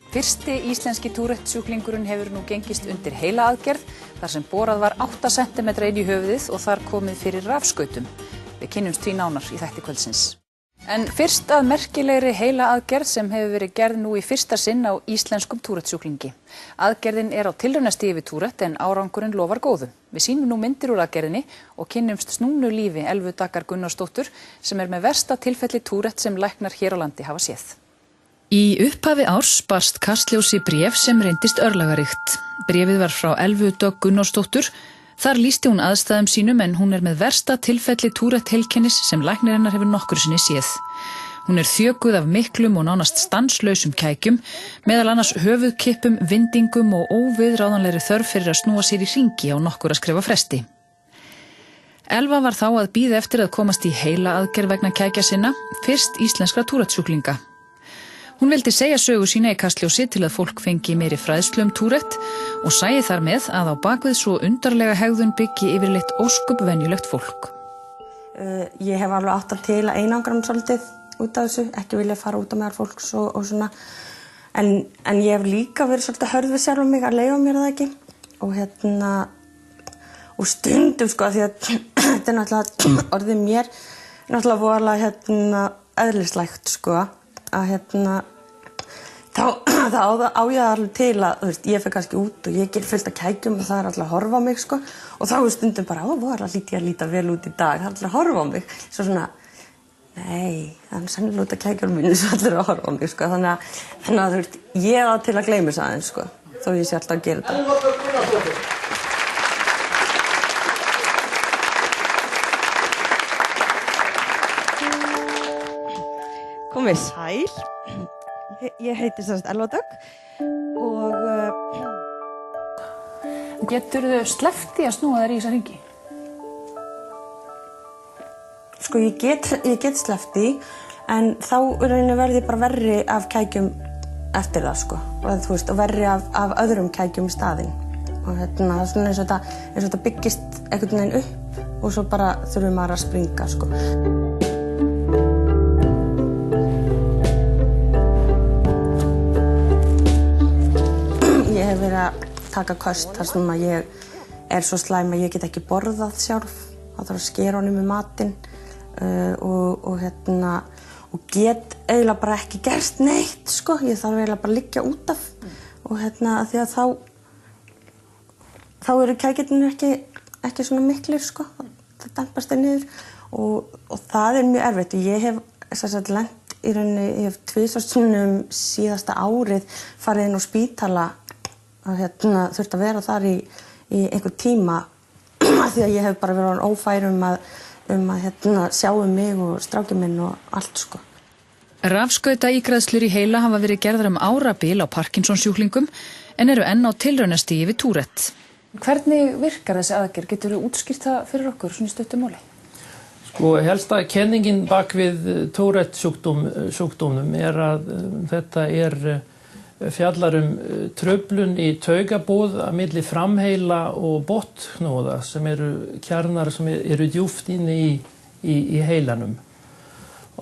Fyrsti íslenski Tourette-sjúklingurinn hefur nú gengist undir heilaaðgerð þar sem borað var 8 cm inn í höfuðið og þar komið fyrir rafskautum. Við kynnumst því nánar í þætti kvöldsins. En fyrst að merkilegri heilaaðgerð sem hefur verið gerð nú í fyrsta sinn á íslenskum Tourette-sjúklingi. Aðgerðin er á tilraunastigi við Tourette en árangurinn lofar góðu. Við sýnum nú myndir úr aðgerðinni og kynnumst snúnu lífi Elvu Daggar Gunnarsdóttur sem er með versta tilfelli Tourette sem læknar hér á landi hafa séð. Í upphafi árs barst Kastljósi bréf sem reyndist örlagaríkt. Bréfið var frá Elvu Dögg Gunnarsdóttur. Þar lýsti hún aðstæðum sínum en hún er með versta tilfelli Tourette heilkennis sem læknir hennar hefur nokkru sinni séð. Hún er þjökuð af miklum og nánast stanslausum kækjum, meðal annars höfuðkippum, vindingum og óviðráðanlegri þörf fyrir að snúa sér í hringi á nokkurra skrefa fresti. Elva var þá að bíða eftir að komast í heilaaðgerð vegna kækja sinna, fyrst íslenskra Tourette-sjúklinga. Hún vildi segja sögu sína í Kastljósi til að fólk fengi meiri fræðslu Tourette og sæi þar með að á bakvið svo undarlega hegðun byggi yfirleitt ósköp venjulegt fólk. Ég hef alveg átt að til að einangra mig svolítið út af þessu, ekki vilja fara út á meðal fólks og svona. En ég hef líka verið svolítið hörð við sjálfa mig að leyfa mér það ekki. Og stundum sko, því að þetta er náttúrulega orðið mér, náttúrulega voðalega eðlislægt sko. Að þá á ég alveg til að, þú veist, ég fer kannski út og ég get fullt að kækjum og það er alltaf að horfa á mig, sko. Og þá er stundum bara, hlýt ég að líta vel út í dag, það er alltaf að horfa á mig. Svo svona, nei, það er sennilega út að kækjum minni svo allir að horfa á mig, sko. Þannig að, þú veist, ég á til að gleyma þess aðeins, sko. Þó ég sé alltaf að gera þetta. Komið sæl, ég heiti Elva Dögg og... Geturðu sleppt í að snúa þér í þessa hringi? Sko ég get sleppt í, en þá verð ég bara verri af kækjum eftir það sko. Og þú veist, og verri af öðrum kækjum í staðinn. Og það er svona eins og þetta byggist einhvern veginn upp og svo bara þurfum maður að springa sko. Ég hef verið að taka köst þar sem að ég er svo slæm að ég get ekki borðað sjálf. Það þarf að skera honum með matinn og get eiginlega bara ekki gerst neitt sko. Ég þarf eiginlega bara að liggja út af og því að þá eru kækirnir ekki svona miklir sko. Það dempast þeir niður og það er mjög erfitt. Ég hef lent í rauninni, ég hef 2 sinnum síðasta árið farið inn á spítala og þurft að vera þar í einhver tíma því að ég hef bara verið ófær um að sjá mig og strákinn minn og allt sko. Rafskautaígræðslur í heila hafa verið gerðar árabil á Parkinsons-sjúklingum en eru enn á tilraunastigi við Tourette. Hvernig virkar þessi aðgerð? Geturðu útskýrt það fyrir okkur svona í stuttu máli? Sko, helsta kenningin bak við Tourette-sjúkdómnum er að þetta fjallar truflun í taugaboð á milli framheila og botnknóða sem eru kjarnar sem eru djúpt inni í heilanum.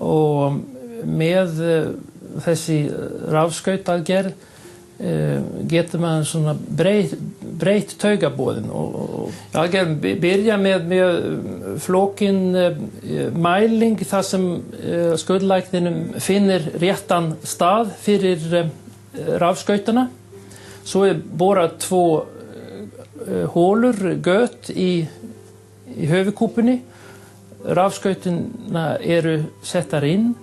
Og með þessi rafskautaðgerð getur maður svona breytt taugaboðin og aðgerðin byrja með flókin mæling þar sem skurðlæknirinn finnir réttan stað fyrir rafskautana. Svo borað 2 hólur, gött í höfuðkúpunni. Rafskautina eru settar inn.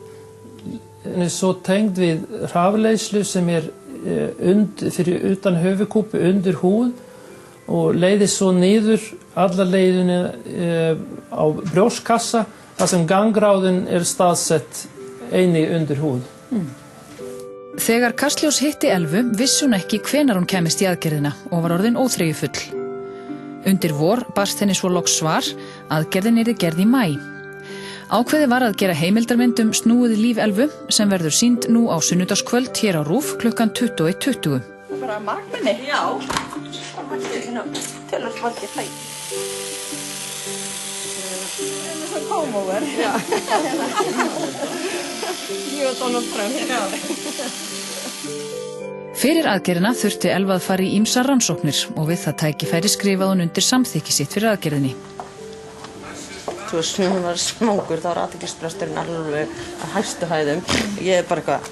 Svo tengd við rafleiðslu sem fyrir utan höfuðkúpu undir húð og leiðir svo niður alla leiðina á brjóstkassa þar sem gangráðin staðsett einnig undir húð. Þegar Kastljós hitti Elvu vissi hún ekki hvenær hún kæmist í aðgerðina og var orðin óþreyjufull. Undir vor barst henni svo loks svar, aðgerðin yrði gerð í maí. Ákveðið var að gera heimildarmynd snúið líf Elvu sem verður sýnd nú á sunnudagskvöld hér á RÚV klukkan 21:20. Það er bara margmenni? Já. Tölur margir hlæg. Það er svo come-over. Já. Ég var Donald Trump. Já. Fyrir aðgerðina þurfti Elva að fara í ýmsar rannsóknir og við það tækifæri skrifaði hún undir samþykki sitt fyrir aðgerðinni. Þú veist, hún var smákur, þá var athyglisbresturinn alveg að hæstu hæðum. Ég bara eitthvað,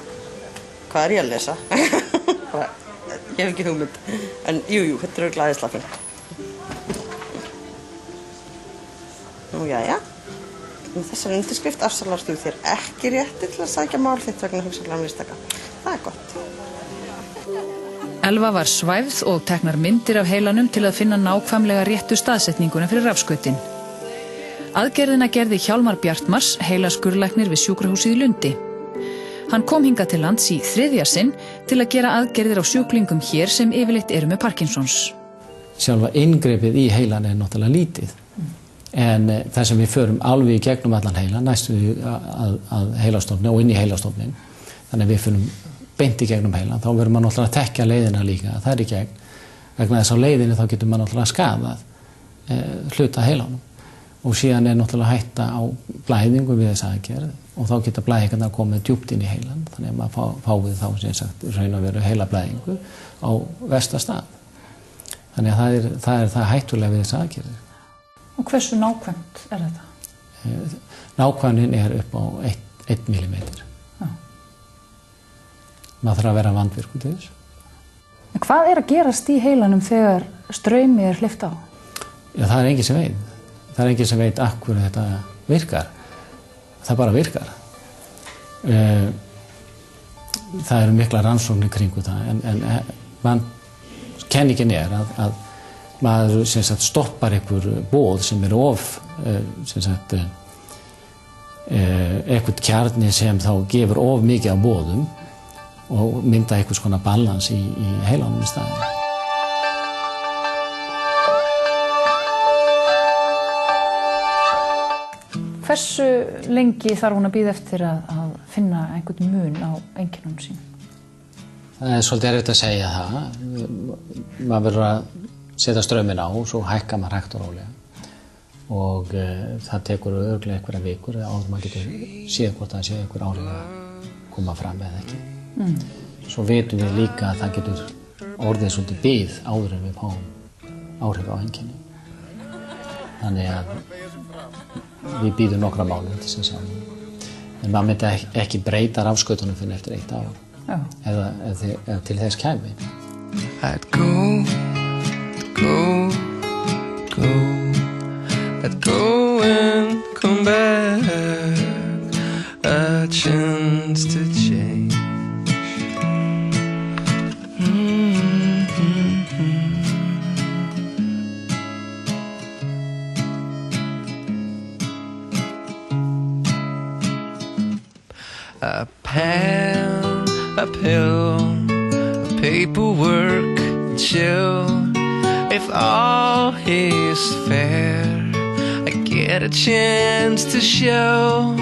hvað er ég að lesa? Ég hef ekki hugmynd. En jú, þetta eru glæðislapin. Nú, jæja. Með þessari undirskrift afsalar þú þér ekki rétti til að sækja mál þitt vegna hugsanlega mistaka. Það er gott. Elva var svæfð og teknar myndir af heilanum til að finna nákvæmlega réttu staðsetninguna fyrir rafskautin. Aðgerðina gerði Hjálmar Bjartmars, heilaskurðlæknir við sjúkrahúsið í Lundi. Hann kom hingað til lands í 3. sinn til að gera aðgerðir á sjúklingum hér sem yfirleitt eru með Parkinsons. Sjálfa inngrepið í heilan er náttúrulega lítið. En það sem við förum alveg í gegnum allan heilan, næstu að heilastofni og inn í heilastofnin. Þannig að við förum beint í gegnum heilan, þá verður maður náttúrulega að tekja leiðina líka, það er í gegn. Vegna þess á leiðinu þá getur maður náttúrulega skadað hluta heilanum. Og síðan er náttúrulega hætta á blæðingu við þessa aðgerð og þá geta blæðingarnar komið djúpt inn í heilan. Þannig að maður fáið þá sem sagt raun og veru heilablæðingu á versta stað. Þannig að það er hættulega við þessa aðgerð. Og hversu nákvæmt er þetta? Nákvæmnin er upp á 1 millimetr. Maður þarf að vera vandvirkur til þess. En hvað er að gerast í heilanum þegar straumi er hleypt á? Já, það er enginn sem veit. Það er enginn sem veit af hverju þetta virkar. Það bara virkar. Það eru mikla rannsóknir kringu það, en kenningin er að maður sem sagt stoppar einhver boð sem er sem sagt einhvern kjarni sem þá gefur of mikið af boðum og mynda einhvers konar balans í heilanum í staðinn. Hversu lengi þarf hún að bíða eftir að finna einhvern mun á einkennum sínum? Það er svolítið erfitt að segja það. Maður verður að setja strauminn á og svo hækka maður hægt og rólega. Og það tekur örugglega einhverjar vikur áður maður getur séð hvort það sé einhver áhrif að koma fram eða ekki. Svo vitum við líka að það getur orðið svolítið bið áður en við fáum áhrif á einkenni. Þannig að við bíðum nokkra mánuði til þess að sjá. En maður myndi ekki breyta rafskautunum fyrir eftir 1 ár. Eða til þess kæmi. I'd go and come back, a chance to change. A pen, a pill, a paperwork, and chill. If all is fair, I get a chance to show